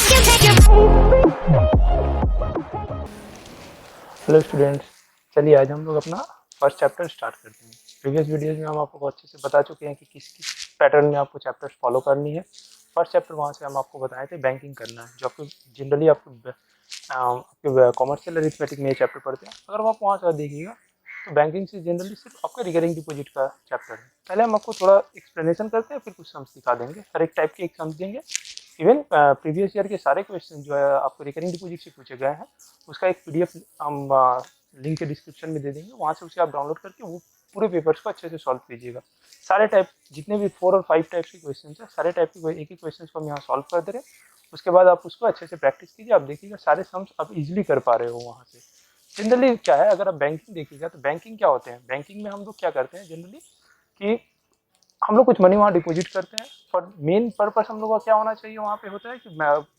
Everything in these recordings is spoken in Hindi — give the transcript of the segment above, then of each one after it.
हेलो स्टूडेंट्स, चलिए आज हम लोग अपना फर्स्ट चैप्टर स्टार्ट करते हैं। प्रीवियस वीडियोज़ में हम आपको बहुत अच्छे से बता चुके हैं कि किस किस पैटर्न में आपको चैप्टर्स फॉलो करनी है। फर्स्ट चैप्टर वहाँ से हम आपको बताए थे बैंकिंग करना है, जो आपको जनरली आपके कॉमर्शियल अरिथमेटिक में ये चैप्टर पढ़ते हैं। अगर आप वहाँ से देखिएगा तो बैंकिंग से जनरली सिर्फ आपका रिकरिंग डिपॉजिट का चैप्टर है। पहले हम आपको थोड़ा एक्सप्लेनेशन करते हैं, फिर कुछ सम्स दिखा देंगे, हर एक टाइप के एक सम्स देंगे। इवन प्रीवियस ईयर के सारे क्वेश्चन जो है आपको रिकरिंग डिपॉजिट से पूछे गए हैं, उसका एक पीडीएफ हम लिंक के डिस्क्रिप्शन में दे देंगे, वहाँ से उसे आप डाउनलोड करके वो पूरे पेपर्स को अच्छे से सॉल्व कीजिएगा। सारे टाइप जितने भी 4 और 5 टाइप्स के क्वेश्चन है, सारे टाइप के एक ही क्वेश्चन को हम यहाँ सॉल्व कर दे रहे हैं। उसके बाद आप उसको अच्छे से प्रैक्टिस कीजिए, आप देखिएगा सारे सम्स आप इजिली कर पा रहे हो वहाँ से। जनरली क्या है, अगर आप बैंकिंग देखिएगा तो बैंकिंग क्या होते हैं, बैंकिंग में हम लोग क्या करते हैं जनरली कि हम लोग कुछ मनी वहाँ डिपॉजिट करते हैं। पर मेन पर्पस हम लोग का क्या होना चाहिए वहाँ पे होता है कि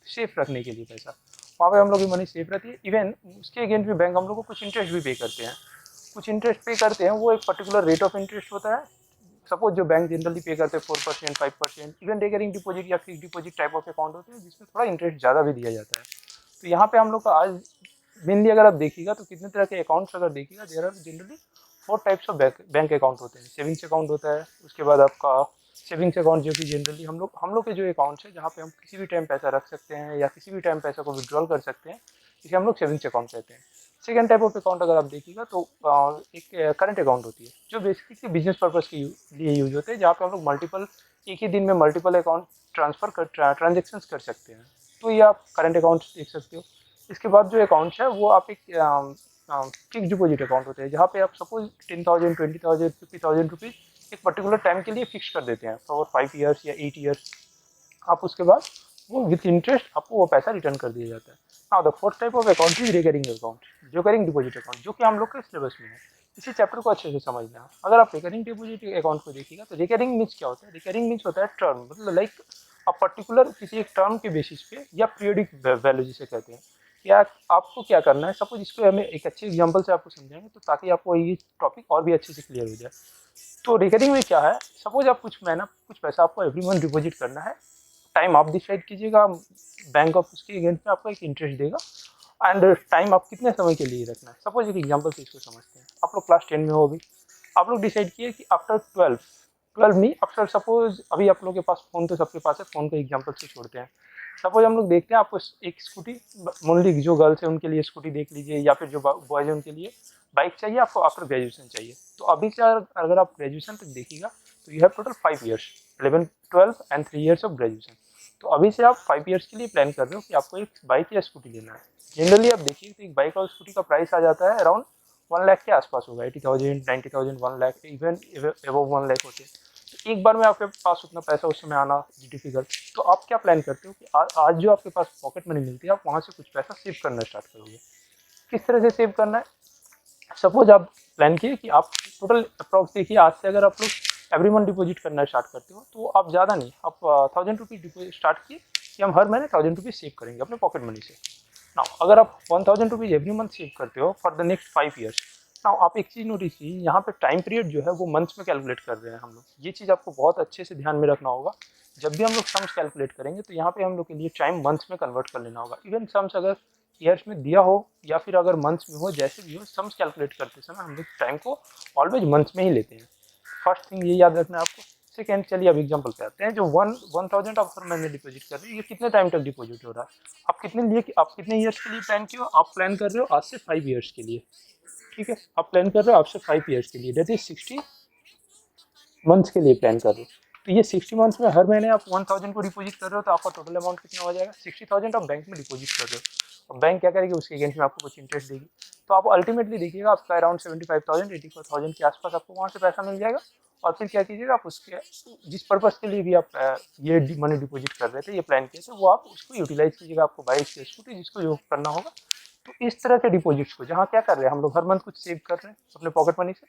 सेफ रखने के लिए पैसा, वहाँ पे हम लोग की मनी सेफ रहती है। इवन उसके अगेंस्ट भी बैंक हम लोग को कुछ इंटरेस्ट भी पे करते हैं। कुछ इंटरेस्ट पे करते हैं, वो एक पर्टिकुलर रेट ऑफ इंटरेस्ट होता है। सपोज जो बैंक जनरली पे करते हैं 4%, 5%, इवन रिकरिंग डिपॉजिट या fix deposit type of account होते हैं जिसमें थोड़ा इंटरेस्ट ज़्यादा भी दिया जाता है। तो यहाँ पे हम लोग का आज मेनली अगर आप देखिएगा तो कितने तरह के अकाउंट्स अगर देखिएगा, there are generally 4 types of bank account होते हैं। सेविंग्स अकाउंट होता है, उसके बाद आपका सेविंग्स अकाउंट जो कि जनरली हम लोग के जो अकाउंट्स है जहाँ पे हम किसी भी टाइम पैसा रख सकते हैं या किसी भी टाइम पैसा को विड्रॉल कर सकते हैं, इसे हम लोग सेविंग्स अकाउंट कहते हैं। सेकेंड टाइप ऑफ अकाउंट अगर आप देखिएगा तो एक करंट अकाउंट होती है, जो बेसिकली बिजनेस पर्पज़ के लिए यूज होते हैं, जहाँ पे हम लोग मल्टीपल एक ही दिन में मल्टीपल अकाउंट ट्रांजेक्शन्स कर सकते हैं। तो ये आप करंट अकाउंट देख सकते हो। इसके बाद जो अकाउंट्स है वो आप एक फिक्स डिपॉजिट अकाउंट होते हैं, जहाँ पे आप सपोज 10,000, 20,000, 50,000 रुपीज़ एक पर्टिकुलर टाइम के लिए फिक्स कर देते हैं फॉर 5 ईयर्स या 8 ईयर्स। आप उसके बाद वो विथ इंटरेस्ट आपको वो पैसा रिटर्न कर दिया जाता है। Now the fourth type of account is recurring account, recurring deposit account, जो कि हम लोग के सिलेबस में है। इसी चैप्टर को अच्छे से समझना है। अगर आप रिकरिंग डिपॉजिट अकाउंट को देखिएगा तो रिकरिंग मीन्स क्या होता है, रिकरिंग मीन्स होता है टर्म, मतलब लाइक अ पर्टिकुलर किसी एक टर्म के बेसिस पे या पीरियडिक वैल्यू जिसे कहते हैं। या आपको क्या करना है, सपोज इसको हमें एक अच्छे एग्जांपल से आपको समझाएंगे तो ताकि आपको ये टॉपिक और भी अच्छे से क्लियर हो जाए। तो रिकरिंग में क्या है, सपोज आप कुछ पैसा आपको एवरी मंथ डिपॉजिट करना है। टाइम आप डिसाइड कीजिएगा, बैंक ऑफ उसके अगेंस्ट में आपको एक इंटरेस्ट देगा। एंड टाइम आप कितने समय के लिए रखना है। सपोज एक एग्जांपल से इसको समझते हैं। आप लोग क्लास 10 में हो अभी, आप लोग डिसाइड किए कि आफ्टर 12 नहीं, आफ्टर सपोज अभी आप लोग के पास फ़ोन तो सबके पास है, फ़ोन को एग्जांपल से छोड़ते हैं। सपोज हम लोग देखते हैं आपको एक स्कूटी, मोनली जो गर्ल्स है उनके लिए स्कूटी देख लीजिए, या फिर जो बॉयज़ है उनके लिए बाइक चाहिए, आपको आफ्टर ग्रेजुएशन चाहिए। तो अभी से अगर आप ग्रेजुएशन तक देखिएगा तो you have total 5 years, 11, 12 and 3 years of graduation. तो अभी से आप 5 ईयर्स के लिए प्लान कर रहे हो कि आपको एक बाइक या स्कूटी लेना है। जनरली आप देखिए तो एक बाइक और स्कूटी का प्राइस आ जाता है अराउंड 1 लाख के आसपास होगा, 80,000, 90,000, 1 लाख, इवन एबव 1 लाख होते हैं। तो एक बार में आपके पास उतना पैसा उस समय आना डिफिकल्ट। तो आप क्या प्लान करते हो कि आज जो आपके पास पॉकेट मनी मिलती है, आप वहाँ से कुछ पैसा सेव करना स्टार्ट करोगे। किस तरह से सेव करना है, सपोज आप प्लान किए कि आप टोटल अप्रॉक्स देखिए, आज से अगर आप लोग एवरी मंथ डिपॉजिट करना स्टार्ट करते हो तो आप ज़्यादा नहीं, आप 1,000 रुपीज़ डिपॉजिट स्टार्ट किए कि हम हर महीने 1,000 रुपीज़ सेव करेंगे अपने पॉकेट मनी से। नाउ अगर आप 1,000 रुपीज़ एवरी मंथ सेव करते हो for the next 5 years. Now आप एक चीज़ नोटिस कीजिए, यहाँ पे टाइम पीरियड जो है वो मंथ्स में कैलकुलेट कर रहे हैं हम लोग। ये चीज़ आपको बहुत अच्छे से ध्यान में रखना होगा। जब भी हम लोग सम्स कैलकुलेट करेंगे तो यहाँ पे हम लोग के लिए टाइम मंथ्स में कन्वर्ट कर लेना होगा। इवन सम्स अगर ईयर्स में दिया हो या फिर अगर मंथ्स में हो, जैसे भी हो, सम्स कैलकुलेट करते समय हम लोग टाइम को ऑलवेज मंथ्स में ही लेते हैं। फर्स्ट थिंग ये याद रखना है आपको। सेकेंड, चलिए अब एग्जांपल पे आते हैं। जो 1,000 आप हर महीने डिपॉजिट कर रहे हो, ये कितने टाइम तक डिपॉजिट हो रहा है, आप कितने ईयर्स के लिए प्लान किए हो। आप प्लान कर रहे हो आज से 5 ईयर्स के लिए, ठीक है। आप प्लान कर रहे हो आपसे 5 ईयर्स के लिए, दैट इज 60 मंथ्स के लिए प्लान कर रहे हो। तो ये 60 मंथ्स में हर महीने आप 1,000 को डिपॉजिट कर रहे हो, तो आपका टोटल अमाउंट कितना हो जाएगा, 60,000 आप बैंक में डिपॉजिट कर रहे हो। और बैंक क्या करेगी, उसके अगेंस्ट में आपको कुछ इंटरेस्ट देगी। तो आप अल्टीमेटली देखिएगा आपका अराउंड 75,000, 84,000 के आसपास आपको वहाँ से पैसा मिल जाएगा। और फिर क्या कीजिएगा, आप उसके जिस पर्पज़ के लिए भी आप ये मनी डिपॉजिट कर रहे थे, ये प्लान किए थे, वो आप उसको यूटिलाइज कीजिएगा। आपको बाइक या स्कूटी जिसको जो करना होगा। तो इस तरह के डिपॉजिट्स को जहाँ क्या कर रहे हैं हम लोग, हर मंथ कुछ सेव कर रहे हैं अपने पॉकेट मनी से,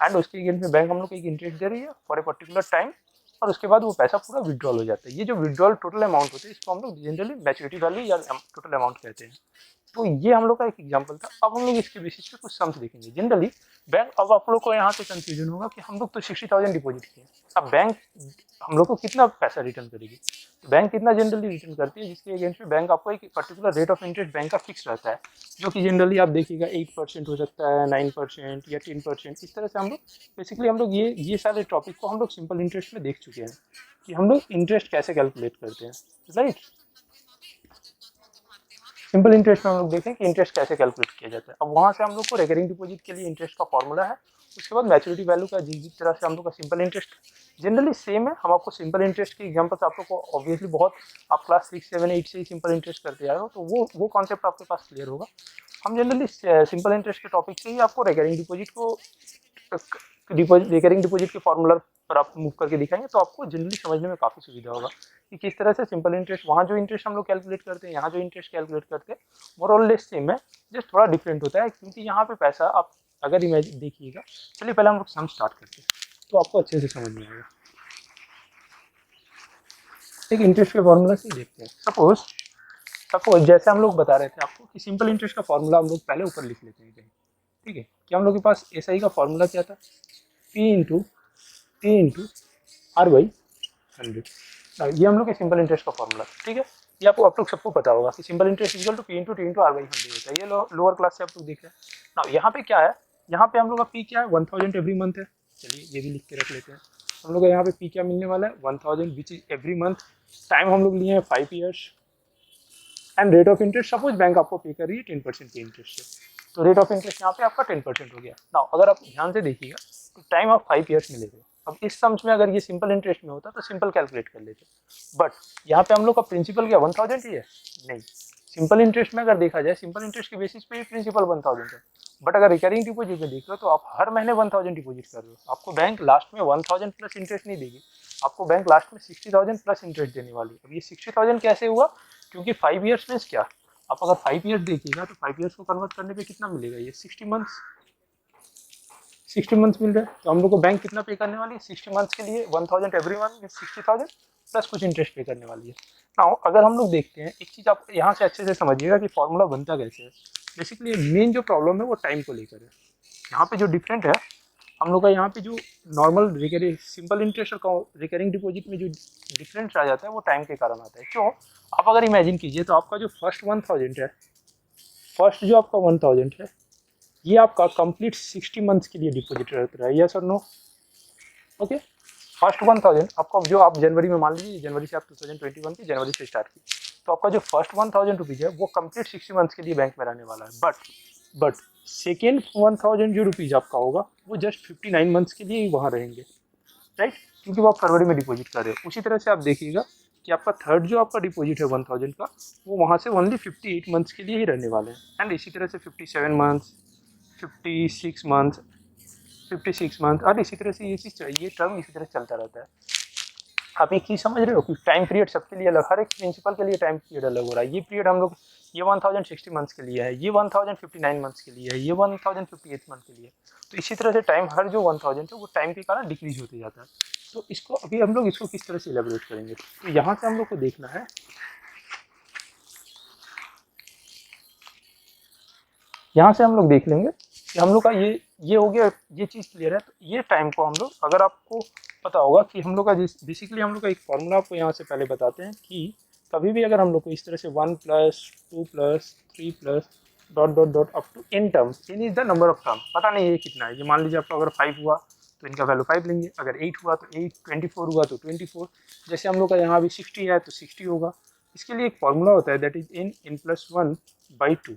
एंड उसके अगेंस्ट में बैंक हम लोग को एक इंटरेस्ट दे रही है फॉर ए पर्टिकुलर टाइम। और उसके बाद वो पैसा पूरा विड्रॉल हो जाता है। ये जो विड्रॉल टोटल अमाउंट होता है, इसको हम लोग जनरली मैच्योरिटी वैल्यू या टोटल अमाउंट कहते हैं। तो ये हम लोग का एक एग्जांपल था। अब हम लोग इसके बेसिस पे कुछ सम्स देखेंगे। जनरली बैंक, अब आप लोग को यहाँ से कंफ्यूजन होगा कि हम लोग तो 60,000 डिपॉजिट किए, अब बैंक हम लोग को कितना पैसा रिटर्न करेगी। तो बैंक कितना जनरली रिटर्न करती है, जिसके अगेंस्ट में बैंक आपको एक particular rate of interest bank का फिक्स रहता है, जो कि जनरली आप देखिएगा 8% हो सकता है, 9% या 10%। इस तरह से हम लोग बेसिकली हम लोग ये सारे टॉपिक को हम लोग सिंपल इंटरेस्ट में देख चुके हैं कि हम लोग इंटरेस्ट कैसे कैलकुलेट करते हैं, राइट। सिंपल इंटरेस्ट में हम लोग देखें कि इंटरेस्ट कैसे कैलकुलेट किया जाता है। अब वहाँ से हम लोग को रिकरिंग डिपॉजिट के लिए इंटरेस्ट का फॉर्मूला है, उसके बाद मैच्योरिटी वैल्यू का जिस तरह से हम लोग का सिंपल इंटरेस्ट जनरली सेम है। हम आपको सिंपल इंटरेस्ट की एग्जांपल्स आप लोग को ऑब्वियसली बहुत, आप क्लास 6, 7, 8 से ही सिंपल इंटरेस्ट करते आए हो, तो वो कॉन्सेप्ट आपके पास क्लियर होगा। हम जनरली सिंपल इंटरेस्ट के टॉपिक से ही आपको रिकरिंग डिपॉजिट को रिकरिंग डिपॉजिट के फॉर्मूला पर आप मूव करके दिखाएंगे, तो आपको जनरली समझने में काफ़ी सुविधा होगा कि किस तरह से सिंपल इंटरेस्ट, वहाँ जो इंटरेस्ट हम लोग कैलकुलेट करते हैं, यहाँ जो इंटरेस्ट कैलकुलेट करते हैं, मोर और लेस सेम है, जस्ट थोड़ा डिफरेंट होता है। क्योंकि यहाँ पे पैसा आप अगर इमेजिन देखिएगा, चलिए पहले हम लोग सम स्टार्ट करते हैं तो आपको अच्छे से समझ में आएगा। एक इंटरेस्ट के फॉर्मूला से देखते हैं। सपोज जैसे हम लोग बता रहे थे आपको कि सिंपल इंटरेस्ट का फॉर्मूला हम लोग पहले ऊपर लिख लेते हैं कहीं, ठीक है। कि हम लोग के पास एसआई का फॉर्मूला क्या था, P R बाई 100। ये हम लोग के सिंपल इंटरेस्ट का फॉर्मूला, ठीक है। ये आपको आप लोग सबको पता होगा कि simple interest equal to P into R by 100 होता है। ये लोअर क्लास से आप लोग देख रहे हैं ना। यहाँ पे क्या है, यहाँ पे हम लोग का P क्या है, 1000 एवरी मंथ है। चलिए ये भी लिख के रख लेते हैं। हम लोग का यहाँ पे P क्या मिलने वाला है, 1000 which is every month. Time हम लोग लिए हैं 5 years and rate of interest, suppose bank आपको पे कर रही है 10% के इंटरेस्ट से, तो रेट ऑफ इंटरेस्ट यहाँ पे आपका 10% हो गया ना। अगर आप ध्यान से देखिएगा तो टाइम ऑफ 5 ईयर्स मिलेगा। अब इस सम्स में अगर ये सिंपल इंटरेस्ट में होता तो सिंपल कैलकुलेट कर लेते, बट यहाँ पे हम लोग का प्रिंसिपल क्या 1000 ही है, नहीं। सिंपल इंटरेस्ट में अगर देखा जाए, सिंपल इंटरेस्ट के बेसिस पे ही प्रिंसिपल 1000 है, बट अगर रिकरिंग डिपॉजिट में देख रहे हो तो आप हर महीने 1000 डिपॉजिट कर रहे हो। आपको बैंक लास्ट में 1000 प्लस इंटरेस्ट नहीं देगी, आपको बैंक लास्ट में 60,000 प्लस इंटरेस्ट देने वाली है। अब ये 60,000 कैसे हुआ, क्योंकि 5 ईयर्स मीन्स क्या, आप अगर 5 ईयर्स देखिएगा तो 5 ईयर्स को कन्वर्ट करने पे कितना मिलेगा, ये 60 मंथ्स मिल रहा है। तो हम लोग को बैंक कितना पे करने वाली है 60 मंथ्स के लिए, 1000 एवरी मंथ, 60,000 प्लस कुछ इंटरेस्ट पे करने वाली है। नाउ अगर हम लोग देखते हैं, एक चीज़ आप यहाँ से अच्छे से समझिएगा कि फॉर्मूला बनता कैसे है। बेसिकली मेन जो प्रॉब्लम है वो टाइम को लेकर है। यहाँ पे जो डिफरेंट है हम लोग का, यहाँ पे जो नॉर्मल रिकरिंग सिंपल इंटरेस्ट और रिकरिंग डिपॉजिट में जो डिफरेंस आ जाता है वो टाइम के कारण आता है। क्यों, आप अगर इमेजिन कीजिए तो आपका जो फर्स्ट 1000 है, फर्स्ट जो आपका 1000 है, ये आपका कंप्लीट 60 मंथ्स के लिए डिपॉजिट रहता है, यस और नो। ओके, फर्स्ट 1000 आपका जो आप जनवरी में, मान लीजिए जनवरी से आप 2021 की जनवरी से स्टार्ट की, तो आपका जो फर्स्ट 1000 रुपीज़ है वो कंप्लीट 60 मंथ्स के लिए बैंक में रहने वाला है। बट सेकेंड 1000 जो रुपीज़ आपका होगा वो जस्ट 59 मंथ्स के लिए ही वहाँ रहेंगे, राइट, क्योंकि वो आप फरवरी में डिपॉजिट कर रहे हो। उसी तरह से आप देखिएगा कि आपका थर्ड जो आपका डिपॉजिट है 1000 का, वो वहाँ से ओनली 58 मंथ्स के लिए ही रहने वाले हैं। एंड इसी तरह से 57 मंथ्स, 56 मंथ, 56 मंथ, और इसी तरह से ये चीज़, ये टर्म इसी तरह चलता रहता है। आप एक चीज़ समझ रहे हो कि टाइम पीरियड सबके लिए अलग, हर एक प्रिंसिपल के लिए टाइम पीरियड अलग हो रहा है। ये पीरियड हम लोग, ये 1060 मंथ्स के लिए है, ये 1059 मंथ्स के लिए है, ये 1058 मंथ के लिए है। तो इसी तरह से टाइम हर जो 1000 है वो टाइम के कारण डिक्रीज होते जाता है। तो इसको अभी हम लोग इसको किस तरह से इलेबोरेट करेंगे, तो यहाँ से हम लोग को देखना है, यहाँ से हम लोग देख लेंगे कि हम लोग का ये हो गया, ये चीज़ क्लियर है। तो ये टाइम को हम लोग, अगर आपको पता होगा कि हम लोग का बेसिकली हम लोग का एक फॉर्मूला आपको यहाँ से पहले बताते हैं कि कभी भी अगर हम लोग को इस तरह से 1 plus 2 plus 3 plus dot dot dot up to n terms, n is the number of term, पता नहीं ये कितना है। ये मान लीजिए आपका अगर 5 हुआ तो इनका वैल्यू 5 लेंगे, अगर 8 हुआ तो 8, 24 हुआ तो 24, जैसे हम लोग का यहाँ अभी 60 है तो 60 होगा। इसके लिए एक फॉर्मूला होता है, दैट इज n+1/2।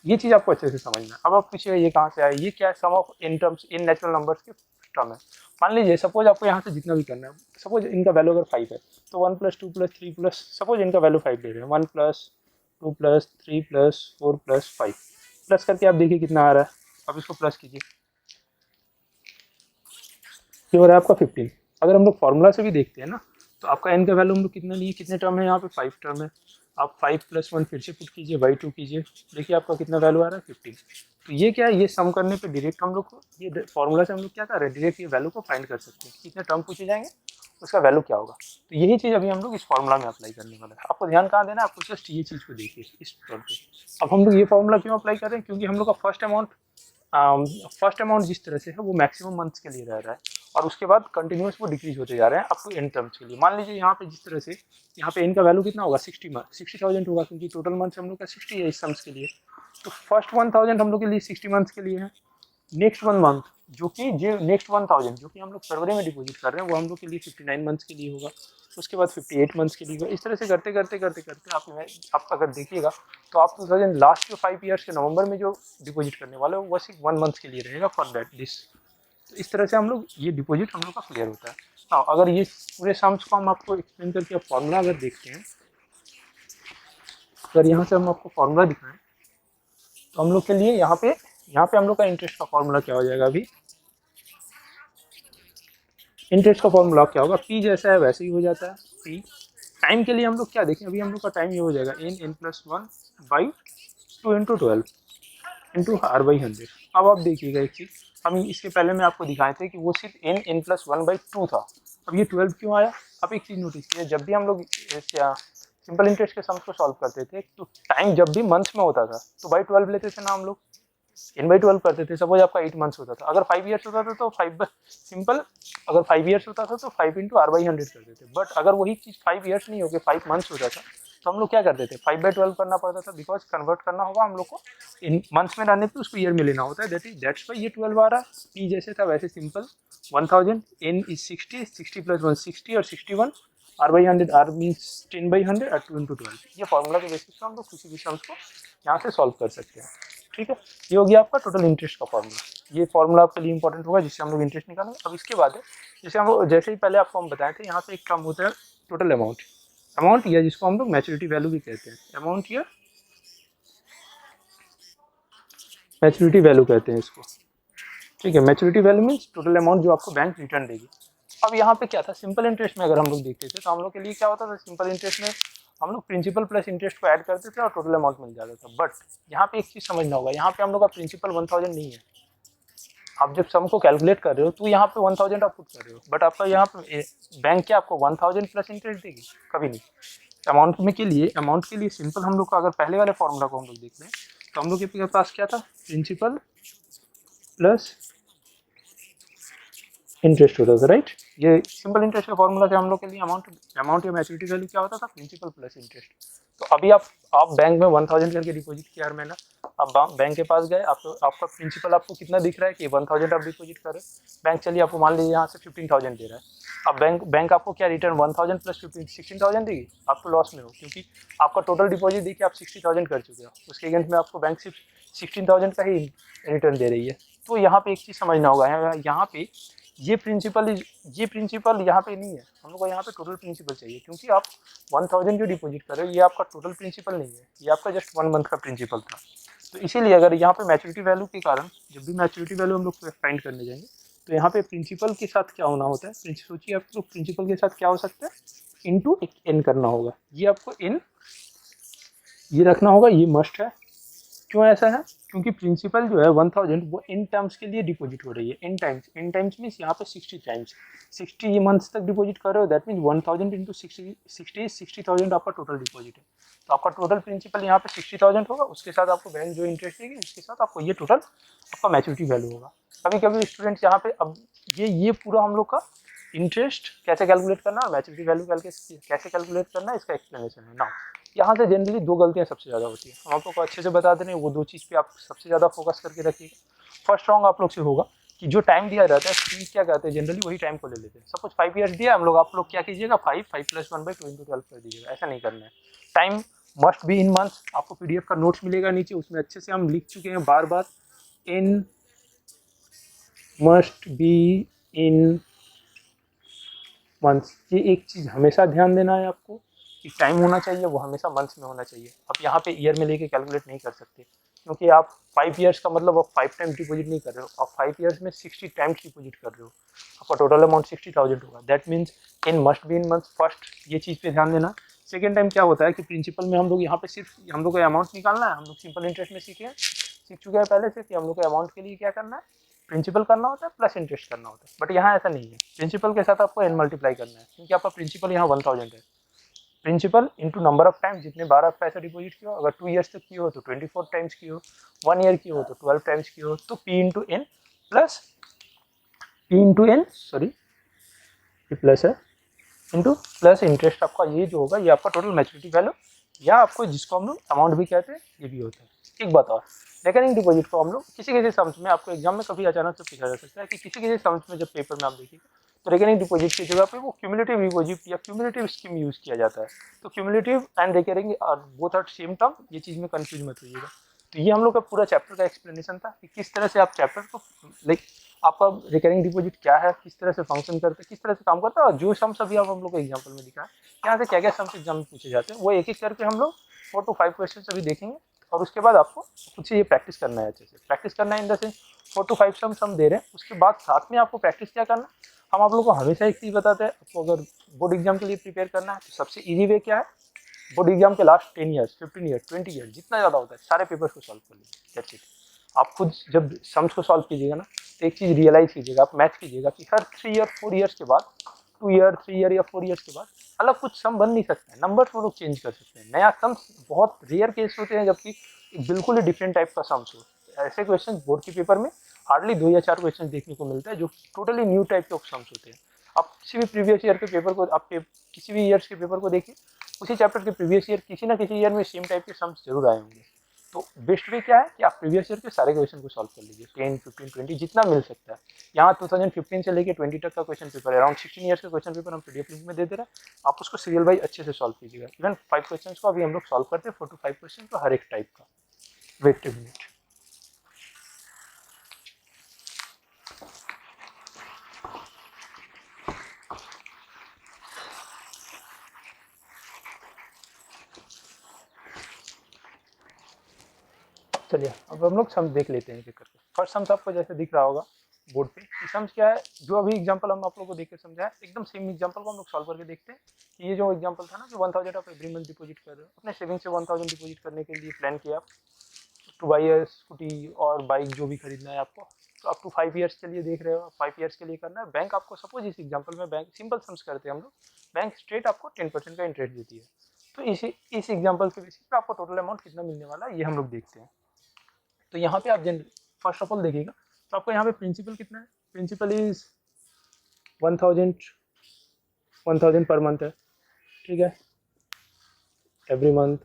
ये चीज़ आपको अच्छे से समझना है। अब आप पूछिए ये कहाँ से आया, ये क्या है, sum of n terms, in natural numbers के टर्म है। मान लीजिए सपोज आपको यहाँ से जितना भी करना है, सपोज इनका वैल्यू अगर 5 है तो 1 प्लस 2 प्लस 3 प्लस, सपोज इनका वैल्यू 5 ले रहे हैं, 1 plus 2 plus 3 plus 4 plus 5, plus करके आप देखिए कितना आ रहा है। अब इसको प्लस कीजिए, ये हो रहा है आपका 15। अगर हम लोग फॉर्मूला से भी देखते हैं ना, तो आपका n का वैल्यू हम लोग कितना लिए, कितने टर्म है यहाँ पे, 5 टर्म है। आप 5 + 1 फिर से पुट कीजिए, बाई 2 कीजिए, देखिए आपका कितना वैल्यू आ रहा है 15। तो ये क्या है, ये सम करने पे डायरेक्ट हम लोग को, ये फॉर्मूला से हम लोग क्या कर रहे हैं, डायरेक्ट ये वैल्यू को फाइंड कर सकते हैं। कितने टर्म पूछे जाएंगे, उसका वैल्यू क्या होगा। तो यही चीज़ अभी हम लोग इस फॉर्मूला में अप्लाई करने वाले हैं। आपको ध्यान कहाँ देना है, आपको जस्ट ये चीज़ को देखिए इस तौर पे। अब हम लोग ये फॉर्मूला क्यों अप्लाई कर रहे हैं, क्योंकि हम लोग का फर्स्ट अमाउंट जिस तरह से है वो मैक्सिमम मंथ्स के लिए रह रहा है, और उसके बाद कंटिन्यूस वो डिक्रीज होते जा रहे हैं अप टू एन टर्म्स के लिए। मान लीजिए यहाँ पे जिस तरह से यहाँ पे इनका वैल्यू कितना होगा, 60,000 होगा, क्योंकि टोटल मंथ्स हम लोग का 60 है इस सम्स के लिए। तो फर्स्ट 1000 हम लोग के लिए 60 मंथ्स के लिए है। नेक्स्ट 1 मंथ जो कि नेक्स्ट 1000 जो कि हम लोग फरवरी में डिपॉजिट कर रहे हैं वो हम लोग के लिए 59 मंथ्स के लिए होगा। उसके बाद 58 मंथ्स के लिए होगा। इस तरह से करते करते करते करते आप अगर देखिएगा तो आप 2000 लास्ट जो 5 ईयर्स के नवंबर में जो डिपॉजिट करने वाले हो वो सिर्फ 1 मंथ के लिए रहेगा फॉर दैट दिस। तो इस तरह से हम लोग ये डिपॉजिट हम लोग का क्लियर होता है। हाँ, अगर ये पूरे सम्स को हम आपको एक्सप्लेन करके फॉर्मूला अगर देखते हैं, अगर यहाँ से हम आपको फॉर्मूला दिखाएं तो हम लोग के लिए यहाँ पे हम लोग का इंटरेस्ट का फॉर्मूला क्या हो जाएगा। अभी इंटरेस्ट का फॉर्मूला क्या होगा, पी जैसा है वैसे ही हो जाता है। पी टाइम के लिए हम लोग क्या देखें, अभी हम लोग का टाइम ये हो जाएगा n+1/2 × 12 इंटू r/100। अब आप देखिएगा एक चीज़, हम इसके पहले में आपको दिखाए थे कि वो सिर्फ n+1/2 था। अब ये 12 क्यों आया। अब एक चीज़ नोटिस कीजिए, जब भी हम लोग सिंपल इंटरेस्ट के सम्स को सॉल्व करते थे तो टाइम जब भी मंथ्स में होता था तो बाई 12 लेते थे ना हम लोग, n/12 करते थे। सपोज आपका 8 मंथ्स होता था, अगर 5 ईयर्स होता था तो 5 सिंपल, अगर 5 ईयर्स होता था तो 5 × r/100 करते थे। बट अगर वही चीज़ 5 ईयर्स नहीं होकर 5 मंथ्स होता था तो हम लोग क्या करते थे, 5/12 करना पड़ता था, बिकॉज कन्वर्ट करना होगा हम लोग को इन मंथ्स में रहने पे उसको ईयर में लेना होता है। दैट्स वाई ये 12 आ रहा है। पी जैसे था वैसे सिंपल 1000, n इज 60, 60 + 1 60 और 61, r/100, r मीन्स 10/100 और 2 × 12। ये फॉर्मूला के बेसिस पे हम लोग किसी भी सम्स को यहाँ से सॉल्व कर सकते हैं। ठीक है, ये हो गया आपका टोटल इंटरेस्ट का फॉर्मूला। ये फॉर्मूला आपके लिए इंपॉर्टेंट होगा जिससे हम लोग इंटरेस्ट निकालेंगे। अब इसके बाद है जैसे ही पहले आपको हम बताए थे, यहाँ पे एक टर्म होता है टोटल अमाउंट या जिसको हम लोग मैच्योरिटी वैल्यू भी कहते हैं। अमाउंट या मैच्योरिटी वैल्यू कहते हैं इसको। ठीक है, maturity value means total amount जो आपको बैंक रिटर्न देगी। अब यहाँ पे क्या था, सिंपल इंटरेस्ट में अगर हम लोग देखते थे तो हम लोग के लिए क्या होता था, सिंपल इंटरेस्ट में हम लोग प्रिंसिपल प्लस इंटरेस्ट को ऐड करते थे और टोटल अमाउंट मिल जाता था। बट यहाँ पे एक चीज़ समझना होगा, यहाँ पे हम लोग का प्रिंसिपल 1000 नहीं है। आप जब सम को कैलकुलेट कर रहे हो तो यहाँ पे 1000 आप पुट कर रहे हो, बट आपका यहाँ पे बैंक क्या आपको 1000 प्लस इंटरेस्ट देगी, कभी नहीं। अमाउंट के लिए सिंपल हम लोग का अगर पहले वाले फॉर्मूला को हम लोग देख लें तो हम लोग के पास क्या था, प्रिंसिपल प्लस इंटरेस्ट होता था, राइट। ये सिंपल इंटरेस्ट का फॉर्मूला था हम लोग के लिए। अमाउंट या मैच्योरिटी वैल्यू क्या होता था, प्रिंसिपल प्लस इंटरेस्ट। तो अभी आप बैंक में 1000 करके डिपॉजिट किया हर महीना, आप बैंक के पास गए, आपका प्रिंसिपल आपको कितना दिख रहा है कि 1000 आप डिपॉजिट कर रहे हैं। बैंक चलिए आपको मान लीजिए यहाँ से 15,000 दे रहा है। अब बैंक आपको क्या रिटर्न 1000 प्लस 16,000 देगी। आप तो लॉस में हो, क्योंकि आपका टोटल डिपॉजिट देखिए आप 60,000 कर चुके हो, उसके अगेंस्ट में आपको बैंक सिर्फ 16,000 का ही रिटर्न दे रही है। तो यहाँ पे एक चीज़ समझना होगा, यहाँ पे ये प्रिंसिपल यहाँ पे नहीं है, हम लोग को यहाँ पे टोटल प्रिंसिपल चाहिए, क्योंकि आप 1000 जो डिपॉजिट कर रहे हो ये आपका टोटल प्रिंसिपल नहीं है, ये आपका जस्ट 1 मंथ का प्रिंसिपल था। तो इसीलिए अगर यहाँ पे मैच्योरिटी वैल्यू के कारण जब भी मैच्योरिटी वैल्यू हम लोग फाइंड करने जाएंगे तो यहाँ पे प्रिंसिपल के साथ क्या होना होता है, सोचिए आप लोग प्रिंसिपल के साथ क्या हो सकता है, इंटू एक एन करना होगा। ये आपको एन ये रखना होगा, ये मस्ट है। क्यों ऐसा है, क्योंकि प्रिंसिपल जो है 1000 वो इन टर्म्स के लिए डिपॉजिट हो रही है, इन टाइम्स मीन्स यहाँ पे 60 टाइम्स, 60 मंथ्स तक डिपॉजिट कर रहे हो, दैट मीन्स 1000 इंटू 60,000 आपका टोटल डिपॉजिट है। तो आपका टोटल प्रिंसिपल यहाँ पे 60,000 होगा, उसके साथ आपको बैंक जो इंटरेस्ट देगी उसके साथ आपको ये टोटल आपका मैच्योरिटी वैल्यू होगा। कभी कभी स्टूडेंट्स यहाँ पे अब ये पूरा हम लोग का इंटरेस्ट कैसे कैलकुलेट करना और मैच्योरिटी वैल्यू कैसे कैलकुलेट करना इसका एक्सप्लेनेशन है ना। यहाँ से जनरली 2 गलतियाँ सबसे ज़्यादा होती है, हम आपको अच्छे से बता दे रहे हैं, वो 2 चीज़ पे आप सबसे ज़्यादा फोकस करके रखिएगा। फर्स्ट रॉन्ग आप लोग से होगा कि जो टाइम दिया जाता है स्टूडेंट क्या करते हैं, जनरली वही टाइम को ले लेते हैं। सपोज 5 ईयर्स दिया हम लोग, आप लोग क्या कीजिएगा 5 + 1/2 × 12 कर दीजिएगा, ऐसा नहीं करना है। Time must be in months. आपको PDF का नोट्स मिलेगा नीचे, उसमें अच्छे से हम लिख चुके हैं बार बार, इन मस्ट बी इन मंथ्स। ये एक चीज़ हमेशा ध्यान देना है आपको कि टाइम होना चाहिए वो हमेशा मंथ्स में होना चाहिए। आप यहाँ पे ईयर में लेके कैलकुलेट नहीं कर सकते, क्योंकि आप 5 ईयर्स का मतलब आप 5 टाइम्स डिपॉजिट नहीं कर रहे हो, आप 5 ईयर्स में 60 टाइम्स डिपॉजिट कर रहे हो, आपका टोटल अमाउंट 60,000 होगा। That means in must be in month. First ये चीज़ पे ध्यान देना। सेकेंड टाइम क्या होता है कि प्रिंसिपल में हम लोग यहाँ पे सिर्फ हम लोग को अमाउंट निकालना है। हम लोग सिंपल इंटरेस्ट में सीख चुके हैं पहले से कि हम लोग को अमाउंट के लिए क्या करना है, प्रिंसिपल करना होता है प्लस इंटरेस्ट करना होता है, बट यहाँ ऐसा नहीं है। प्रिंसिपल के साथ आपको n मल्टीप्लाई करना है, क्योंकि आपका प्रिंसिपल यहाँ 1000 है। Principal into number of time, जितने बार आप पैसा डिपॉजिट किया हो, अगर 2 ईयर्स तक की हो तो 24 टाइम्स की हो, 1 ईयर की हो तो 12 टाइम्स की हो, तो P into N plus P into N sorry ये प्लस है इंटू प्लस इंटरेस्ट, आपका ये जो होगा ये आपका टोटल मैच्योरिटी वैल्यू, या आपको जिसको हम लोग अमाउंट भी कहते हैं ये भी होता है। एक बात और, रिकरिंग डिपॉजिट को हम लोग किसी किसी सम्स में, आपको एग्जाम में कभी अचानक से पूछा जा सकता है कि किसी किसी सम्स में जब पेपर में आप देखिएगा तो रिकरिंग डिपॉजिट की जगह पे वो क्यूमुलेटिव डिपॉजिट या क्यूमुलेटिव स्कीम यूज किया जाता है। तो cumulative and recurring both are same term, ये चीज़ में कंफ्यूज मत होइएगा। तो ये हम लोग का पूरा चैप्टर का एक्सप्लेनेशन था कि किस तरह से आप चैप्टर को लाइक आपका रिकरिंग डिपॉजिट क्या है, किस तरह से फंक्शन करते हैं, किस तरह से काम करता है, और जो सम्स अभी आप हम लोग को एग्जाम्पल में दिखा है यहाँ से क्या क्या सम्स एग्जाम में पूछे जाते हैं, वो एक एक करके हम लोग 4 to 5 क्वेश्चन अभी देखेंगे। और उसके बाद आपको खुद से ये प्रैक्टिस करना है, अच्छे से प्रैक्टिस करना है in the sense 4 to 5 sums हम दे रहे हैं, उसके बाद साथ में आपको प्रैक्टिस क्या करना है। हम आप लोग को हमेशा एक चीज़ बताते हैं, आपको अगर बोर्ड एग्जाम के लिए प्रिपेयर करना है तो सबसे ईजी वे क्या है, बोर्ड एग्जाम के लास्ट 10 ईयर्स 15 ईयर्स 20 ईयर्स जितना ज़्यादा होता है सारे पेपर्स को सॉल्व कर लीजिए, दैट्स इट। आप खुद जब सम्स को सॉल्व कीजिएगा ना तो एक चीज़ रियलाइज कीजिएगा, आप मैथ कीजिएगा कि हर 3 ईयर 4 ईयर्स के बाद, 2 ईयर 3 ईयर या 4 ईयर्स के बाद अलग कुछ सम बन नहीं सकता है, नंबर्स वो लोग चेंज कर सकते हैं। नया सम्स बहुत रेयर केस होते हैं जबकि बिल्कुल ही डिफरेंट टाइप का सम्स हो। ऐसे क्वेश्चन बोर्ड के पेपर में हार्डली 2 या 4 क्वेश्चन देखने को मिलता है जो टोटली न्यू टाइप के सम्स होते हैं। आप किसी भी प्रीवियस ईयर के पेपर को, आप किसी भी ईयर्स के पेपर को देखिए, उसी चैप्टर के प्रीवियस ईयर किसी ना किसी ईयर में सेम टाइप के सम्स जरूर आए होंगे। तो बेस्ट वे क्या है कि आप प्रीवियस ईयर के सारे क्वेश्चन को सॉल्व कर लीजिए, 10 15 20 जितना मिल सकता है। यहाँ 2015 से लेके 20 तक का क्वेश्चन पेपर है, अराउंड 16 ईयर्स का क्वेश्चन पेपर हम पीडीएफ लिंक में दे दे रहे हैं, आप उसको सीरियल वाइज अच्छे से सॉल्व कीजिएगा। इवन 5 क्वेश्चन को अभी हम लोग सॉल्व करते हैं, 4 to 5 क्वेश्चन को हर एक टाइप का। वेट ए मिनट, चलिए अब हम लोग सम देख लेते हैं एक एक करके। फर्स्ट सम्स आपको जैसे दिख रहा होगा बोर्ड पे, सम्स क्या है, जो अभी एग्जांपल हम आप लोगों को देख के समझाया एकदम सेम एग्जांपल को हम लोग सॉल्व करके देखते हैं कि ये जो एग्जांपल था ना कि 1000 आप एवरी मंथ डिपॉजिट कर रहे हो, अपने सेविंग से 1000 डिपॉजिट करने के लिए प्लान किया आप टू बाई स्कूटी और बाइक जो भी खरीदना है आपको, तो अप टू 5 ईयर्स के लिए देख रहे हो, 5 ईयर्स के लिए करना है। बैंक आपको सपोज इस एग्जाम्पल में बैंक सिंपल सम्स करते हैं हम लोग, बैंक स्ट्रेट आपको 10% का इंटरेस्ट देती है। तो इस एग्जाम्पल के बेसिस पे आपको टोटल अमाउंट कितना मिलने वाला है ये हम लोग देखते हैं। तो यहाँ पे आप फर्स्ट ऑफ ऑल देखिएगा तो आपको यहाँ पे प्रिंसिपल कितना है, प्रिंसिपल इज 1000 पर मंथ है, ठीक है, every month